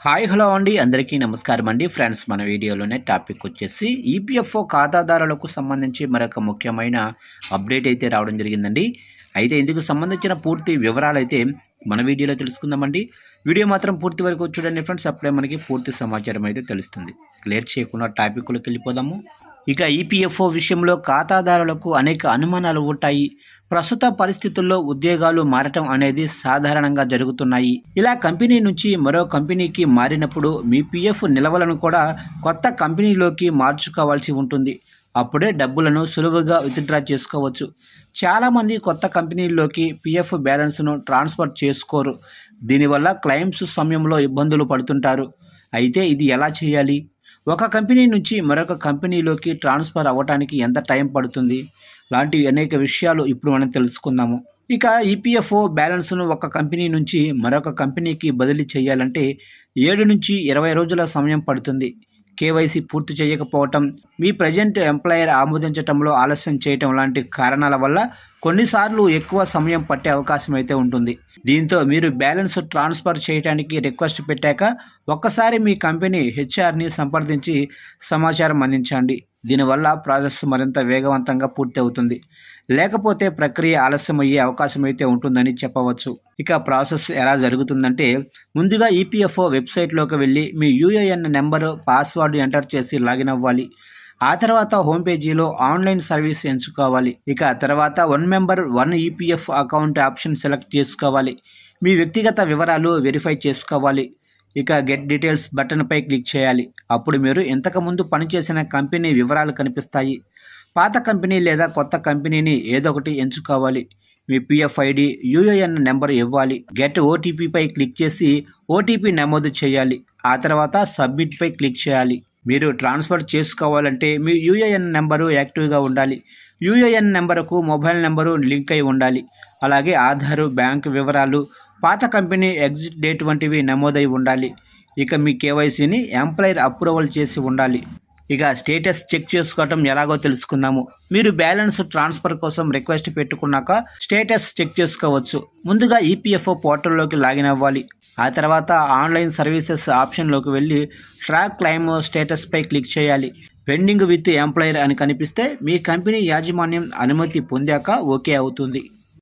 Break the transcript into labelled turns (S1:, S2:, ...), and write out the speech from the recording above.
S1: Hi hello అండి, అందరికీ నమస్కారం అండి. ఫ్రెండ్స్, మన వీడియోలోనే టాపిక్ వచ్చేసి ఈపీఎఫ్ఓ ఖాతాదారులకు సంబంధించి మరొక ముఖ్యమైన అప్డేట్ అయితే రావడం జరిగిందండి. అయితే ఇందుకు సంబంధించిన పూర్తి వివరాలు అయితే మన వీడియోలో తెలుసుకుందామండి. వీడియో మాత్రం పూర్తి వరకు చూడండి ఫ్రెండ్స్, అప్పుడే మనకి పూర్తి సమాచారం అయితే తెలుస్తుంది. క్లియర్ చేయకుండా టాపిక్లోకి వెళ్ళిపోదాము. ఇక ఈపీఎఫ్ఓ విషయంలో ఖాతాదారులకు అనేక అనుమానాలు ఉంటాయి. ప్రస్తుత పరిస్థితుల్లో ఉద్యోగాలు మారటం అనేది సాధారణంగా జరుగుతున్నాయి. ఇలా కంపెనీ నుంచి మరో కంపెనీకి మారినప్పుడు మీ పిఎఫ్ నిల్వలను కూడా కొత్త కంపెనీలోకి మార్చుకోవాల్సి ఉంటుంది. అప్పుడే డబ్బులను సులువుగా విత్డ్రా చేసుకోవచ్చు. చాలామంది కొత్త కంపెనీల్లోకి పిఎఫ్ బ్యాలెన్స్ను ట్రాన్స్ఫర్ చేసుకోరు. దీనివల్ల క్లెయిమ్స్ సమయంలో ఇబ్బందులు పడుతుంటారు. అయితే ఇది ఎలా చేయాలి? ఒక కంపెనీ నుంచి మరొక కంపెనీలోకి ట్రాన్స్ఫర్ అవ్వడానికి ఎంత టైం పడుతుంది? లాంటి అనేక విషయాలు ఇప్పుడు మనం తెలుసుకుందాము. ఇక ఈపీఎఫ్ఓ బ్యాలెన్స్ను ఒక కంపెనీ నుంచి మరొక కంపెనీకి బదిలీ చేయాలంటే 7 నుంచి 20 రోజుల సమయం పడుతుంది. కేవైసీ పూర్తి చేయకపోవటం, మీ ప్రజెంట్ ఎంప్లాయర్ ఆమోదించటంలో ఆలస్యం చేయటం లాంటి కారణాల వల్ల కొన్నిసార్లు ఎక్కువ సమయం పట్టే అవకాశం అయితే ఉంటుంది. దీంతో మీరు బ్యాలెన్స్ ట్రాన్స్ఫర్ చేయడానికి రిక్వెస్ట్ పెట్టాక ఒక్కసారి మీ కంపెనీ హెచ్ఆర్ని సంప్రదించి సమాచారం అందించండి. దీనివల్ల ప్రాసెస్ మరింత వేగవంతంగా పూర్తి అవుతుంది. లేకపోతే ప్రక్రియ ఆలస్యమయ్యే అవకాశం అయితే ఉంటుందని చెప్పవచ్చు. ఇక ప్రాసెస్ ఎలా జరుగుతుందంటే, ముందుగా ఈపీఎఫ్ఓ వెబ్సైట్లోకి వెళ్ళి మీ యూఏఎన్ నెంబరు, పాస్వర్డ్ ఎంటర్ చేసి లాగిన్ అవ్వాలి. ఆ తర్వాత హోమ్ పేజీలో ఆన్లైన్ సర్వీస్ ఎంచుకోవాలి. ఇక తర్వాత 1 member 1 EPF account option select చేసుకోవాలి. మీ వ్యక్తిగత వివరాలు వెరిఫై చేసుకోవాలి. ఇక గెట్ డీటెయిల్స్ బటన్పై క్లిక్ చేయాలి. అప్పుడు మీరు ఇంతకుముందు పనిచేసిన కంపెనీ వివరాలు కనిపిస్తాయి. పాత కంపెనీ లేదా కొత్త కంపెనీని ఏదో ఒకటి ఎంచుకోవాలి. మీ పిఎఫ్ ఐడి, యూఏఎన్ నెంబర్ ఇవ్వాలి. గెట్ ఓటీపీపై క్లిక్ చేసి ఓటీపీ నమోదు చేయాలి. ఆ తర్వాత సబ్మిట్పై క్లిక్ చేయాలి. మీరు ట్రాన్స్ఫర్ చేసుకోవాలంటే మీ యూఏఎన్ నెంబరు యాక్టివ్గా ఉండాలి. యూఏఎన్ నెంబరుకు మొబైల్ నెంబరు లింక్ అయి ఉండాలి. అలాగే ఆధారు, బ్యాంకు వివరాలు, పాత కంపెనీ ఎగ్జిట్ డేట్ వంటివి నమోదై ఉండాలి. ఇక మీ కేవైసీని ఎంప్లాయర్ అప్రూవల్ చేసి ఉండాలి. ఇక స్టేటస్ చెక్ చేసుకోవటం ఎలాగో తెలుసుకుందాము. మీరు బ్యాలెన్స్ ట్రాన్స్ఫర్ కోసం రిక్వెస్ట్ పెట్టుకున్నాక స్టేటస్ చెక్ చేసుకోవచ్చు. ముందుగా ఈపీఎఫ్ఓ పోర్టల్లోకి లాగిన్ అవ్వాలి. ఆ తర్వాత ఆన్లైన్ సర్వీసెస్ ఆప్షన్లోకి వెళ్ళి ట్రాక్ క్లెయిమ్ స్టేటస్పై క్లిక్ చేయాలి. పెండింగ్ విత్ ఎంప్లాయర్ అని కనిపిస్తే మీ కంపెనీ యాజమాన్యం అనుమతి పొందాక ఓకే అవుతుంది.